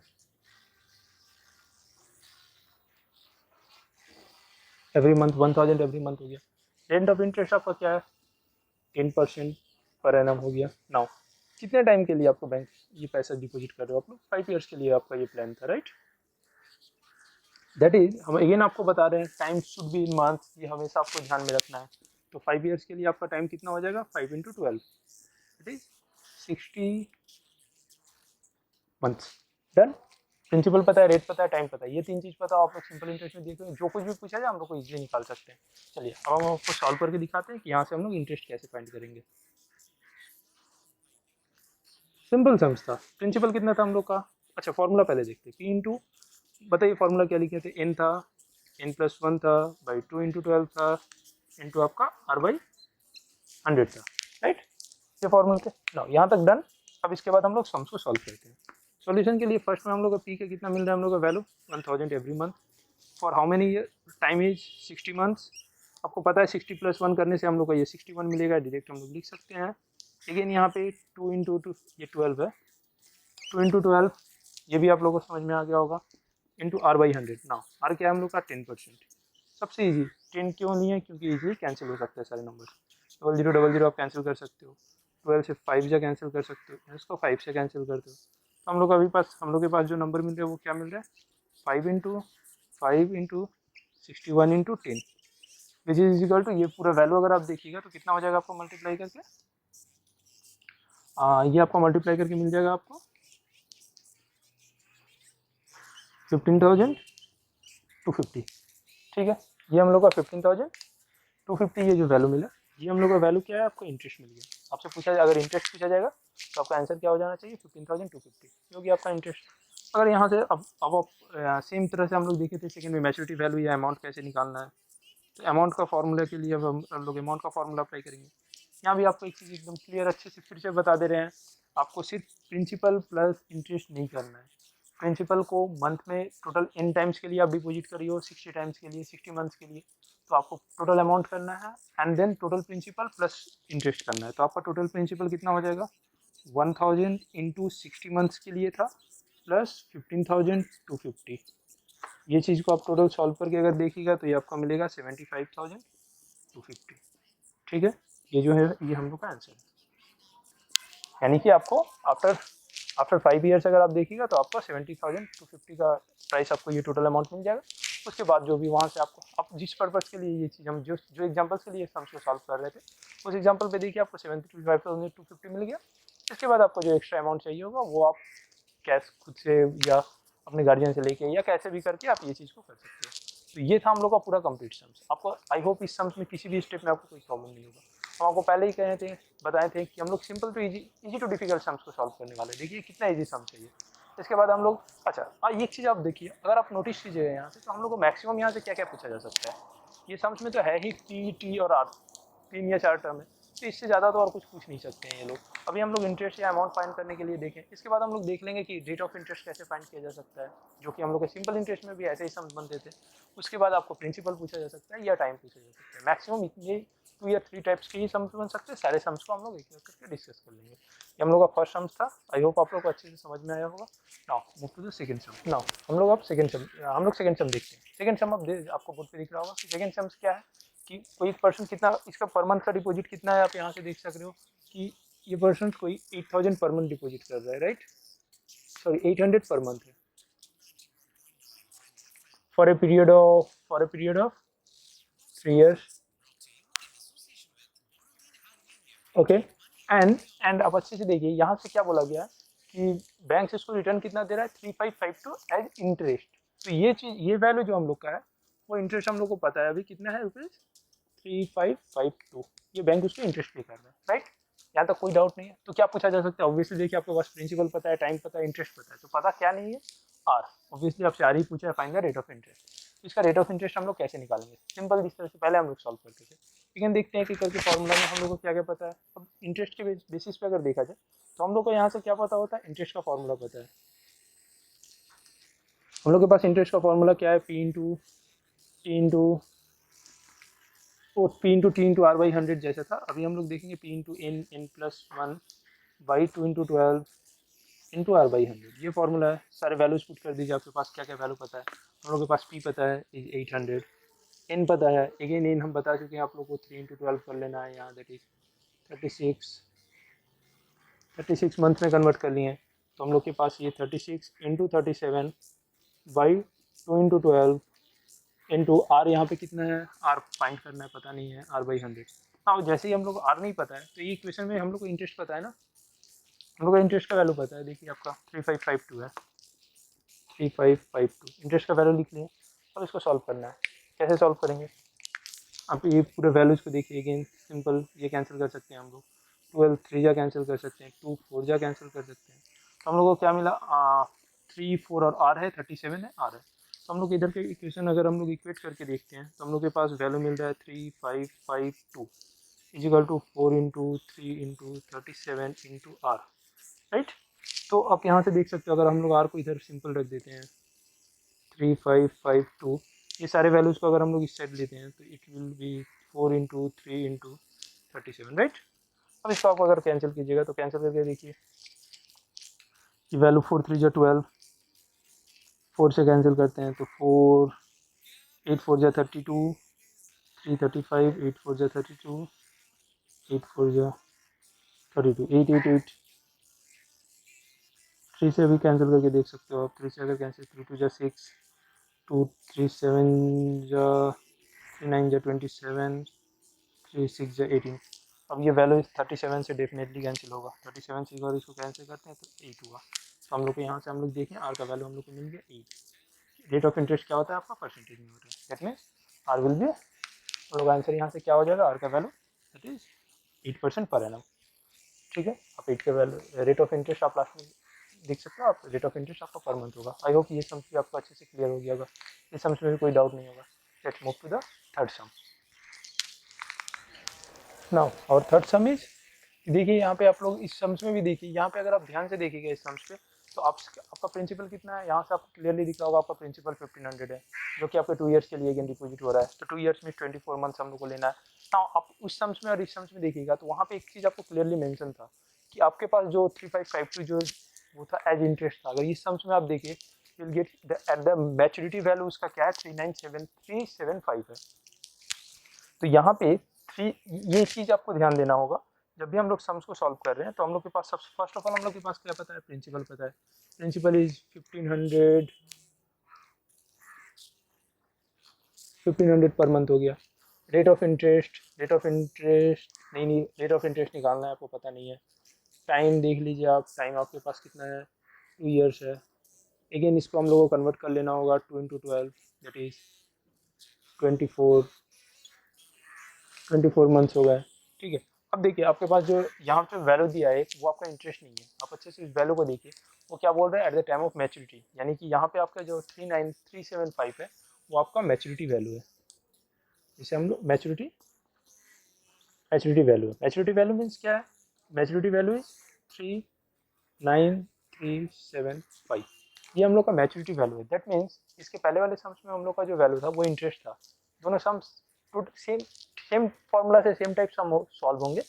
every month 1000 every month हो गया। रेट ऑफ इंटरेस्ट आपका क्या है, 10% पर एनम हो गया। नाउ कितने टाइम के लिए आपको बैंक ये पैसा डिपॉजिट कर रहे हो आप लोग, 5 ईयर्स के लिए आपका ये प्लान था, राइट। दैट इज हम अगेन आपको बता रहे हैं time should be in month, ये हमेशा आपको ध्यान में रखना है। तो 5 ईयर्स के लिए आपका टाइम कितना हो जाएगा, 5 into 12 that is 60 months. Done. Principal पता है, रेट पता है, टाइम पता है, ये 3 चीज़ पता है, आप लोग सिंपल इंटरेस्ट में देखो जो कुछ भी पूछा जाए हम लोग को इजीली निकाल सकते हैं। चलिए अब हम आपको सॉल्व करके दिखाते हैं कि यहाँ से हम लोग इंटरेस्ट कैसे फाइंड करेंगे। सिंपल सम्स था, प्रिंसिपल कितना था हम लोग का, अच्छा फॉर्मूला पहले देखते हैं, पी इंटू, बताइए फॉर्मूला क्या लिखे थे, एन था, n+1 था, बाई 2 into 12 था, इंटू आपका r/100 था, राइट। ये फॉर्मूला थे ना, यहाँ तक डन। अब इसके बाद हम लोग सम्स को सॉल्व करते हैं। सॉल्यूशन के लिए फर्स्ट में हम लोग का पी का कितना मिल रहा है, हम लोग का value 1000 every month for how many year, time is 60 months. आपको पता है 60 + 1 करने से हम लोग को ये 61 मिलेगा, डायरेक्ट हम लोग लिख सकते हैं। अगेन यहाँ पे 2 into 2 ये 12 है, 2 into 12 ये भी आप लोगों को समझ में आ गया होगा, इंटू r/100। ना आर क्या है हम लोग का 10%, सबसे ईजी 10 क्यों नहीं है, क्योंकि ईजिली कैंसिल हो सकते हैं सारे नंबर, 0000 आप कैंसिल कर सकते हो, 12 से 5 से कैंसिल कर सकते हो, इसको 5 से कैंसिल करते हो। तो हम लोग के पास जो नंबर मिल रहा है वो क्या मिल रहा है, 5 into 61 into 10 which is equal to, ये पूरा वैल्यू अगर आप देखिएगा तो कितना हो जाएगा आपको मल्टीप्लाई करके, ये आपको मल्टीप्लाई करके मिल जाएगा आपको 15,250, ठीक है। ये हम लोग का 15,250 ये जो वैल्यू मिला, ये हम लोग का वैल्यू क्या है, आपको इंटरेस्ट मिल गया। आपसे पूछा जाए, अगर इंटरेस्ट पूछा जाएगा तो आपका आंसर क्या हो जाना चाहिए, 15,250, क्योंकि आपका इंटरेस्ट। अगर यहाँ से अब आप सेम तरह से हम लोग देखे थे सेकंड में मैच्योरिटी वैल्यू या अमाउंट कैसे निकालना है, तो अमाउंट का फॉर्मूला के लिए अब हम लोग अमाउंट का फॉर्मूला अप्लाई करेंगे। यहाँ भी आपको एक चीज़ एकदम क्लियर अच्छे से फिर से बता दे रहे हैं, आपको सिर्फ प्रिंसिपल प्लस इंटरेस्ट नहीं करना है। प्रिंसिपल को मंथ में टोटल n टाइम्स के लिए आप डिपॉजिट करिए हो, 60 टाइम्स के लिए, 60 मंथ्स के लिए, तो आपको टोटल अमाउंट करना है and then total principal plus interest करना है। तो आपका टोटल प्रिंसिपल कितना हो जाएगा, 1000 इंटू 60 मंथ्स के लिए था प्लस 15,250। ये चीज़ को आप टोटल सॉल्व करके अगर देखिएगा तो ये आपका मिलेगा 75,250। ठीक है, ये जो है ये हम लोग का आंसर है। यानी कि आपको आफ्टर 5 ईयर्स अगर आप देखिएगा तो आपको 70,250 का प्राइस आपको ये टोटल अमाउंट मिल जाएगा। उसके बाद जो भी वहाँ से आपको आप जिस पर्पज़ के लिए ये चीज़ हम जो एग्जांपल्स के लिए सम्स को सॉल्व कर रहे थे उस एग्जांपल पे देखिए आपको 75,250 मिल गया। इसके बाद आपको जो एक्स्ट्रा अमाउंट चाहिए होगा वो आप कैश खुद से या अपने गार्जियन से लेके या कैसे भी करके आप ये चीज़ को कर सकते हो। तो ये था हम लोग का पूरा कंप्लीट सम्स। आपको आई होप इस सम्स में किसी भी स्टेप में आपको कोई प्रॉब्लम नहीं होगा। हम आपको पहले ही कहे थे, बताए थे कि हम लोग simple to easy to difficult sums को सॉल्व करने वाले। देखिए कितना इजी सम्स है ये। इसके बाद हम लोग अच्छा ये चीज़ आप देखिए, अगर आप नोटिस कीजिएगा यहाँ से तो हम लोग को मैक्सिमम यहाँ से क्या क्या पूछा जा सकता है। ये सम्स में तो है ही पी टी और आर, 3 या 4 टर्म है, तो इससे ज़्यादा तो और कुछ पूछ नहीं सकते हैं ये लोग। अभी हम लोग इंटरेस्ट या अमाउंट फाइंड करने के लिए देखें। इसके बाद हम लोग देख लेंगे कि रेट ऑफ इंटरेस्ट कैसे फाइंड किया जा सकता है, जो कि हम लोग के सिंपल इंटरेस्ट में भी ऐसे ही सम्स बनते थे। उसके बाद आपको प्रिंसिपल पूछा जा सकता है या टाइम पूछा जा सकता है। मैक्सिमम इतने 2 या 3 टाइप्स के ही सम्स बन सकते हैं। सारे सम्स को हम लोग एक एक करके डिस्कस कर लेंगे। ये हम लोग का फर्स्ट सम्स था। आई होप आप लोग को अच्छे से समझ में आया होगा। Now move to the second sum. Now हम लोग अब सेकंड सम देखते हैं। सेकंड सम अब आपको बोर्ड पे दिख रहा होगा कि सेकंड सम्स क्या है कि कोई पर्सन कितना इसका पर मंथ का डिपॉजिट कितना है। आप यहाँ से देख सक रहे हो कि ये पर्सन कोई 8,000 पर मंथ डिपॉजिट कर रहा है, राइट, सॉरी 800 पर मंथ है for a period of 3 years। Okay, and आप अच्छे से देखिए यहाँ से क्या बोला गया कि बैंक से इसको रिटर्न कितना दे रहा है, 3552 एज इंटरेस्ट। तो ये चीज़, ये वैल्यू जो हम लोग का है वो इंटरेस्ट हम लोग को पता है अभी कितना है, रुपीज़ 3552। ये बैंक उसको इंटरेस्ट पे कर रहा है, राइट। यहाँ तक कोई डाउट नहीं है। तो क्या पूछा जा सकता है, ऑब्वियसली देखिए आपके पास प्रिंसिपल पता है, टाइम पता है, इंटरेस्ट पता है, तो पता क्या नहीं है, आर। ऑब्वियसली आपसे आर ही पूछा है, find the rate of interest. इसका रेट ऑफ इंटरेस्ट हम लोग कैसे निकालेंगे, सिंपल जिस तरह से पहले हम लोग सॉल्व करते थे। लेकिन देखते हैं कि करके फॉर्मूला में हम लोग को क्या क्या पता है। अब इंटरेस्ट के बेसिस पे अगर देखा जाए तो हम लोग को यहाँ से क्या पता होता है, इंटरेस्ट का फॉर्मूला पता है। हम लोग के पास इंटरेस्ट का फॉर्मूला क्या है, P into T into R by 100 जैसा था। अभी हम लोग देखेंगे P into N plus 1 by 2 into 12 into R by 100। ये फॉर्मूला है। सारे वैल्यूज पुट कर दीजिए, आपके पास क्या क्या वैल्यू पता है। हम लोग के पास पी पता है 800, एन पता है, अगेन एन हम बता चुके हैं आप लोग को 3 इंटू 12 कर लेना है यहाँ, दैट इज 36 मंथ में कन्वर्ट कर लिए हैं। तो हम लोग के पास ये 36 into 37 by 2 into 12 into R, यहाँ पे कितना है, आर फाइंड करना है, पता नहीं है, आर बाई 100। हाँ, जैसे ही हम लोग आर नहीं पता है तो ये इक्वेशन में हम लोग को इंटरेस्ट पता है ना, हम लोग का इंटरेस्ट का वैल्यू पता है। देखिए आपका 3552 है, 3552 इंटरेस्ट का वैल्यू लिख लिए। अब इसको सॉल्व करना है। कैसे सॉल्व करेंगे, आप ये पूरे वैल्यूज़ को देखिए। अगेन सिंपल, ये कैंसिल कर सकते हैं हम लोग, 12 3 जा कैंसिल कर सकते हैं, 2 4 जा कैंसिल कर सकते हैं। तो हम लोग को क्या मिला, 3 4 और आर है, 37 है, आर है। तो हम लोग इधर के इक्वेशन अगर हम लोग इक्वेट करके देखते हैं तो हम लोग के पास वैल्यू मिल रहा है 3552 is equal to 4 into 3 into 37 into R, right. तो आप यहाँ से देख सकते हो, अगर हम लोग आर को इधर सिंपल रख देते हैं 3552, ये सारे वैल्यूज़ को अगर हम लोग इस साइड लेते हैं तो it will be 4 into 3 into 37, right. अब इसको आप अगर कैंसिल कीजिएगा तो कैंसिल करके देखिए कि वैल्यू 4 3 जो 12, 4 से कैंसिल करते हैं तो 4 8 4 जा 32, 3 35, 8 4 जा 32, 8 4 जा 32, 8 8 8, 3 से भी कैंसिल करके देख सकते हो आप। 3 से अगर कैंसिल, 3 2 जा 6, 2 3 7 जा 3 9 जा 27, 3 6 जा 18। अब ये वैल्यू 37 से डेफिनेटली कैंसिल होगा। 37 से अगर इसको कैंसिल करते हैं तो 8 हुआ। तो हम लोग को यहाँ से हम लोग देखें, आर का वैल्यू हम लोग को मिल गया 8। रेट ऑफ इंटरेस्ट क्या होता है आपका, परसेंटेज में होता है, that means R will be, हम लोग आंसर यहाँ से क्या हो जाएगा, आर का value that is 8% per annum. ठीक है, आप 8 के वैल्यू, रेट ऑफ इंटरेस्ट आप लास्ट में देख सकते हो। आप रेट ऑफ इंटरेस्ट आपका पर मंथ होगा। आई होप ये समझ आपको अच्छे से क्लियर हो गया होगा, इस समझ में भी कोई डाउट नहीं होगा। Let's move to the third sum. Now और थर्ड सम इज, देखिए यहाँ पे आप लोग इस सम्स में भी देखिए, यहाँ पे अगर आप ध्यान से देखिएगा इस सम्स पे, तो आपका प्रिंसिपल कितना है, यहाँ से आपको क्लियरली दिख रहा होगा आपका प्रिंसिपल 1500 है, जो कि आपके 2 ईयर्स के लिए अगेन डिपॉजिट हो रहा है। तो 2 ईयर्स में 24 मंथ्स हम लोग को लेना है। नाउ आप उस सम्स में और इस सम्स में देखिएगा, तो वहाँ पे एक चीज़ आपको क्लियरली मेंशन था कि आपके पास जो 3552 जो वो था एज इंटरेस्ट था। अगर इस सम्स में आप देखिए, you will get at the maturity value उसका क्या है, 397375 है। तो यहाँ पे थ्री, ये चीज़ आपको ध्यान देना होगा जब भी हम लोग सम्स को सॉल्व कर रहे हैं। तो हम लोग के पास सबसे फर्स्ट ऑफ ऑल हम लोग के पास क्या पता है, प्रिंसिपल पता है। प्रिंसिपल इज 1500 पर मंथ हो गया। रेट ऑफ इंटरेस्ट, नहीं रेट ऑफ इंटरेस्ट निकालना है, आपको पता नहीं है। टाइम देख लीजिए आप, टाइम आपके पास कितना है, 2 ईयर्स है। अगेन इसको हम लोग को कन्वर्ट कर लेना होगा 2 इंटू 12, दैट इज 24 मंथ्स हो गए, ठीक है। अब देखिए आपके पास जो यहाँ पे वैल्यू दिया है वो आपका इंटरेस्ट नहीं है। आप अच्छे से इस वैल्यू को देखिए, वो क्या बोल रहा है, at the time of maturity, यानी कि यहाँ पे आपका जो 39375 है वो आपका मैच्योरिटी वैल्यू है। इसे हम लोग मैच्योरिटी वैल्यू है। मैच्योरिटी वैल्यू मीन्स क्या है, मैच्योरिटी वैल्यू इज 39375, ये हम लोग का मैच्योरिटी वैल्यू है। दैट मीन्स इसके पहले वाले सम्स में हम लोग का जो वैल्यू था वो इंटरेस्ट था। दोनों सम्स सेम सेम फॉर्मूला से सेम टाइप सम सॉल्व होंगे,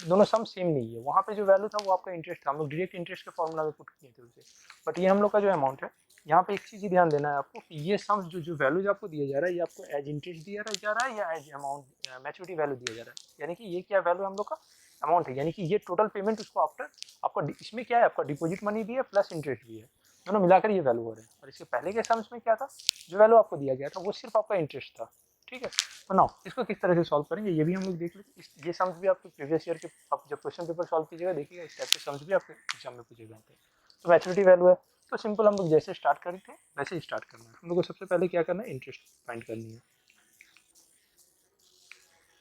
दोनों सम सेम नहीं है। वहाँ पे जो वैल्यू था वो आपका इंटरेस्ट था, हम लोग डायरेक्ट इंटरेस्ट के फॉर्मूला में पुट किए थे उसे। बट ये हम लोग का जो अमाउंट है, यहाँ पे एक चीज़ ही ध्यान देना है आपको कि ये सम्स जो वैल्यूज आपको दिया जा रहा है, ये आपको एज इंटरेस्ट दिया जा रहा है या एज अमाउंट मैच्योरिटी वैल्यू दिया जा रहा है। यानी कि ये क्या वैल्यू हम लोग का अमाउंट है, यानी कि ये टोटल पेमेंट उसको आफ्टर आपका इसमें क्या है, आपका डिपॉजिट मनी भी है प्लस इंटरेस्ट भी है, दोनों मिलाकर ये वैल्यू हो रहे हैं। और इसके पहले के सम्स में क्या था, जो वैल्यू आपको दिया गया था वो सिर्फ आपका इंटरेस्ट था, ठीक है। तो नाउ इसको किस तरह से सॉल्व करेंगे ये भी हम लोग देख लेते। ये सम्स भी आपके प्रीवियस ईयर के आप जब क्वेश्चन पेपर सॉल्व कीजिएगा देखिएगा, इस टाइप के सम्स भी आपके एग्जाम में पूछे जाते हैं। तो मैच्योरिटी वैल्यू है, तो सिंपल हम लोग जैसे स्टार्ट करें थे वैसे ही स्टार्ट करना है। हम लोग को सबसे पहले क्या करना है, इंटरेस्ट फाइंड करनी है।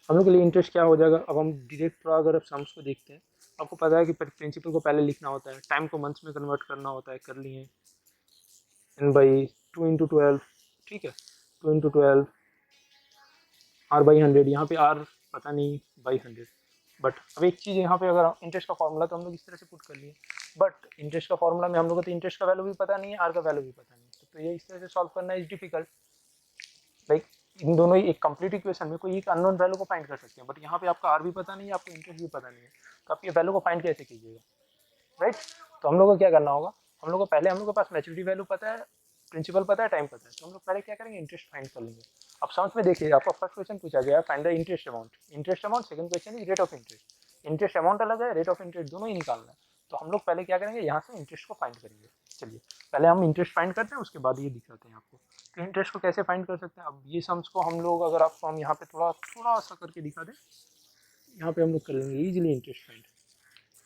हम लोग के लिए इंटरेस्ट क्या हो जाएगा, अब हम डायरेक्ट थोड़ा अगर सम्स को देखते हैं, आपको पता है कि प्रिंसिपल को पहले लिखना होता है, टाइम को मंथ्स में कन्वर्ट करना होता है, कर लिए एन बाई 2 इंटू 12, ठीक है, 2 इंटू 12 आर बाई 100, यहाँ पे आर पता नहीं बाई 100। बट अब एक चीज़ यहाँ पे, अगर इंटरेस्ट का फॉर्मूला तो हम लोग इस तरह से पुट कर लिए, बट इंटरेस्ट का फॉर्मूला में हम लोग को तो इंटरेस्ट का वैल्यू भी पता नहीं है, आर का वैल्यू भी पता नहीं है, तो ये इस तरह से सॉल्व करना इज डिफिकल्ट। लाइक इन दोनों ही एक कंप्लीट इक्वेशन में कोई एक अननोन वैल्यू को फाइंड कर सकते हैं, बट यहाँ पे आपका आर भी पता नहीं है, आपको इंटरेस्ट भी पता नहीं है, तो आप ये वैल्यू को फाइंड कैसे कीजिएगा, राइट। तो हम लोग को क्या करना होगा, हम लोग को पहले, हम लोग के पास मैच्योरिटी वैल्यू पता है, प्रिंसिपल पता है, टाइम पता है, तो हम लोग पहले क्या करेंगे, इंटरेस्ट फाइंड कर लेंगे। अब समझ में देखिए, आपका फर्स्ट क्वेश्चन पूछा गया find the interest amount, second question is rate of interest. Interest amount अलग है, रेट ऑफ इंटरेस्ट दोनों ही निकालना है। तो हम लोग पहले क्या करेंगे, यहाँ से इंटरेस्ट को फाइंड करेंगे। चलिए पहले हम इंटरेस्ट फाइंड करते हैं, उसके बाद ये दिखाते हैं आपको तो इंटरेस्ट को कैसे फाइंड कर सकते हैं। अब ये सम्स को हम लोग, अगर आपको हम यहाँ पे थोड़ा थोड़ा सा करके दिखा दें, यहाँ पे हम लोग कर लेंगे इजीली इंटरेस्ट फाइंड।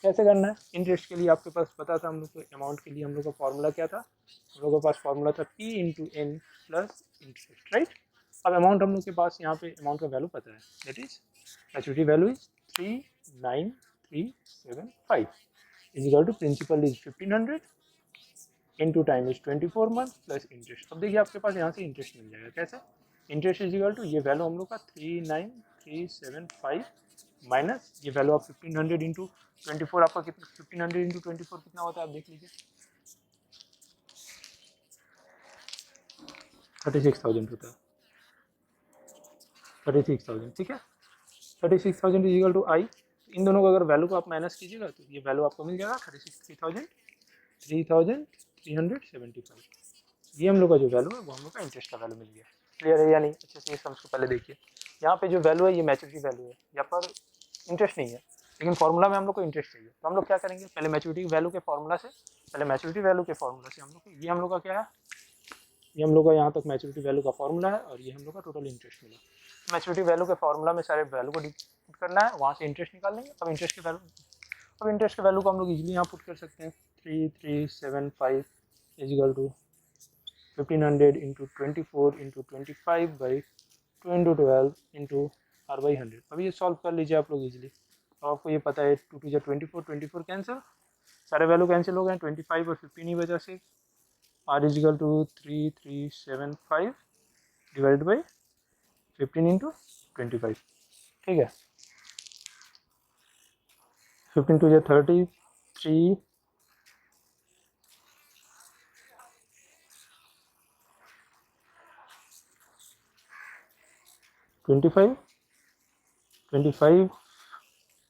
कैसे करना है, इंटरेस्ट के लिए आपके पास पता था हम लोग को, अमाउंट के लिए हम लोग का फॉर्मूला क्या था, हम लोग के पास फॉर्मूला था P into N plus interest, right. अब अमाउंट हम लोग के पास यहाँ पे अमाउंट का वैल्यू पता है, that is maturity value is 39375 is equal to principal is 1500 into time is 24 month plus interest. अब देखिए आपके पास यहाँ से इंटरेस्ट मिल जाएगा, कैसे, इंटरेस्ट इज इक्वल टू ये वैल्यू हम लोग का 39375 माइनस ये वैल्यू ऑफ 1500 इंटू 24, आपका कितना 1500 इंटू 24 कितना होता है आप देख लीजिए, 36,000 होता है, 36,000, ठीक है। 36,000 इज इक्वल टू आई, इन दोनों को अगर वैल्यू को आप माइनस कीजिएगा तो ये वैल्यू आपको मिल जाएगा 33,375। ये हम लोग का जो वैल्यू है वो हम लोग का इंटरेस्ट का वैल्यू मिल गया। क्लियर है या नहीं, अच्छे से ये सम्स को पहले देखिए। यहाँ पे जो वैल्यू है ये मैच्योरिटी वैल्यू है, यहाँ पर इंटरेस्ट नहीं है, लेकिन फॉर्मूला में हम लोग को इंटरेस्ट चाहिए। तो हम लोग क्या करेंगे, पहले मैच्योरिटी वैल्यू के फॉर्मूला से, हम लोग ये हम लोग का क्या है, ये हम लोग का यहाँ तक मैच्योरिटी वैल्यू का फॉर्मूला है, और ये हम लोग का टोटल इंटरेस्ट मिला। मैच्योरिटी वैल्यू के फॉर्मूला में सारे वैल्यू को पुट करना है, वहाँ से इंटरेस्ट निकाल लेंगे। अब इंटरेस्ट के वैल्यू को हम लोग इजीली यहाँ पुट कर सकते हैं, 3375 is equal to 1500 into 24 into 25 by 2 into 12 into R by 100। अभी ये सॉल्व कर लीजिए आप लोग इजीली। अब आपको ये पता है 2 2 24 कैंसिल, सारे वैल्यू कैंसिल हो गए, 25 और 15 ही वजह से। R is equal to 3375 divide by 15 into 25, ठीक है। 15 टू 33, 25, 25,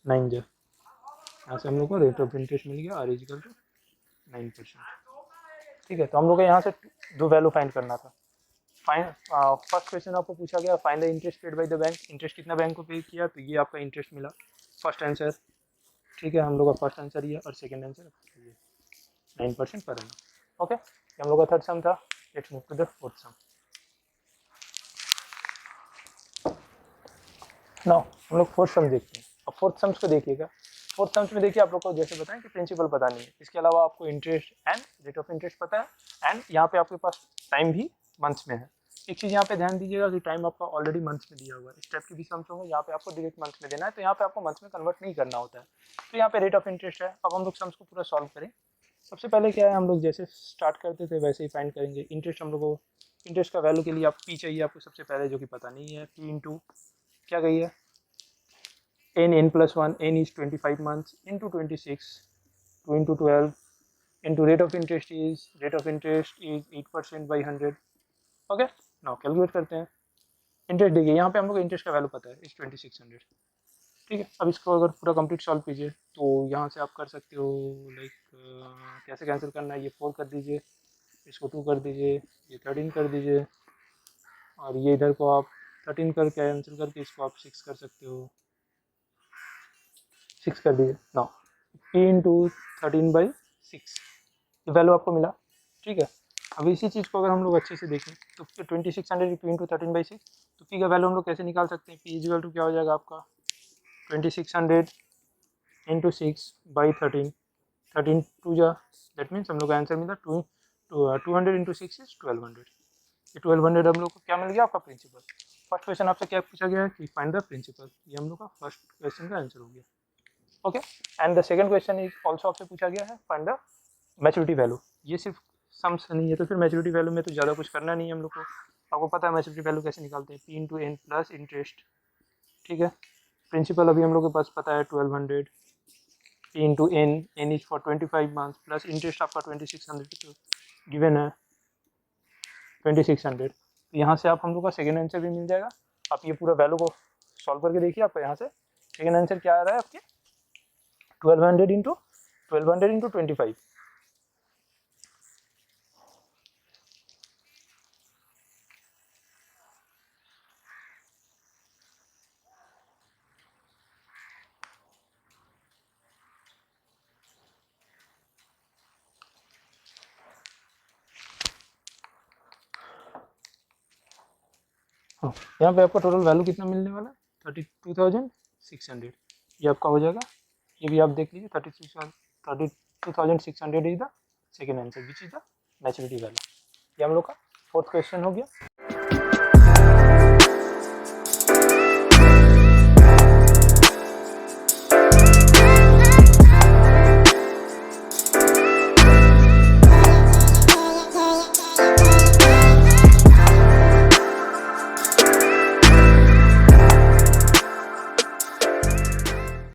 9 जो यहाँ से हम लोग को रेट ऑफ इंटरेस्ट मिल गया, आर इजिकल टू 9%, ठीक है। तो हम लोग को यहाँ से दो वैल्यू फाइंड करना था। फर्स्ट क्वेश्चन आपको पूछा गया find the interest paid by the bank, interest कितना बैंक को पे किया, तो ये आपका इंटरेस्ट मिला, फर्स्ट आंसर, ठीक है। हम लोग का फर्स्ट आंसर ये और सेकंड आंसर ये 9% पर एनम, ओके। ये हम लोग का थर्ड सम था। Let's move to the fourth sum. Now हम लोग फोर्थ सम देखते हैं। अब फोर्थ सम्स को देखिएगा। फोर्थ सम्स में देखिए आप लोग को जैसे बताएं कि प्रिंसिपल पता नहीं है, इसके अलावा आपको interest and rate of interest पता है, एंड यहाँ पे आपके पास टाइम भी मंथ्स में है। एक चीज़ यहाँ पे ध्यान दीजिएगा कि टाइम आपका ऑलरेडी मंथ्स में दिया हुआ है। स्टेप की भी सम्स होंगे, यहाँ पे आपको डायरेक्ट मंथ्स में देना है, तो यहाँ पे आपको मंथ्स में कन्वर्ट नहीं करना होता है। तो यहाँ पे रेट ऑफ इंटरेस्ट है। अब हम लोग सम्स को पूरा सॉल्व करें। सबसे पहले क्या है, हम लोग जैसे स्टार्ट करते थे वैसे ही फाइंड करेंगे। इंटरेस्ट हम लोग को, इंटरेस्ट का वैल्यू के लिए आप पी चाहिए आपको सबसे पहले, जो कि पता नहीं है। पी इंटू क्या गई है, n plus 1, n is 25 months into 26, 2 into 12 into rate of interest is 8% by 100, okay. Now calculate करते हैं। इंटरेस्ट देखिए यहाँ पे हम लोग इंटरेस्ट का वैल्यू पता है इस 2600, ठीक है। अब इसको अगर पूरा कंप्लीट सॉल्व कीजिए तो यहाँ से आप कर सकते हो, लाइक कैसे कैंसिल करना है, ये 4 कर दीजिए, इसको 2 कर दीजिए, ये 13 कर दीजिए, और ये इधर को आप 13 कर कैंसिल करके इसको आप 6 कर सकते हो, 6 कर दीजिए। नाउ p इंटू 13/6 ये वैल्यू आपको मिला, ठीक है। अब इसी चीज़ को अगर हम लोग अच्छे से देखें तो 2600 p इंटू 13/6, तो p का वैल्यू हम लोग कैसे निकाल सकते हैं। p इजिकल टू क्या हो जाएगा आपका 2600 इंटू 6/13, 13 2 जा, दैट मीन्स हम लोग का आंसर मिला 200 इंटू 6 इज 1200। ये 1200 हम लोग को क्या मिल गया आपका प्रिंसिपल। फर्स्ट क्वेश्चन आपसे क्या पूछा गया है कि फाइंड द प्रिंसिपल, ये हम लोग का फर्स्ट क्वेश्चन का आंसर हो गया, okay. And the second question is also आपसे पूछा गया है फाइंड द मैच्योरिटी वैल्यू। ये सिर्फ सम्स नहीं है, तो फिर मैच्योरिटी वैल्यू में तो ज़्यादा कुछ करना नहीं है हम लोग को। आपको पता है मैच्योरिटी वैल्यू कैसे निकालते हैं, p into N plus interest, ठीक है। प्रिंसिपल अभी हम लोग के पास पता है 1200, p into n is for 25 month plus interest आपका 2600 गिवन है 2600। तो यहाँ से आप हम लोग का सेकेंड आंसर भी मिल जाएगा। आप ये पूरा वैल्यू को सॉल्व करके देखिए, आपका यहाँ से सेकेंड आंसर क्या आ रहा है आपके 1200 इंटू 25। हाँ, यहाँ पे आपका टोटल वैल्यू कितना मिलने वाला है 32,600, ये आपका हो जाएगा। ये भी आप देख लीजिए 32,600 is the second answer which is the maturity value. ये हम लोग का फोर्थ क्वेश्चन हो गया।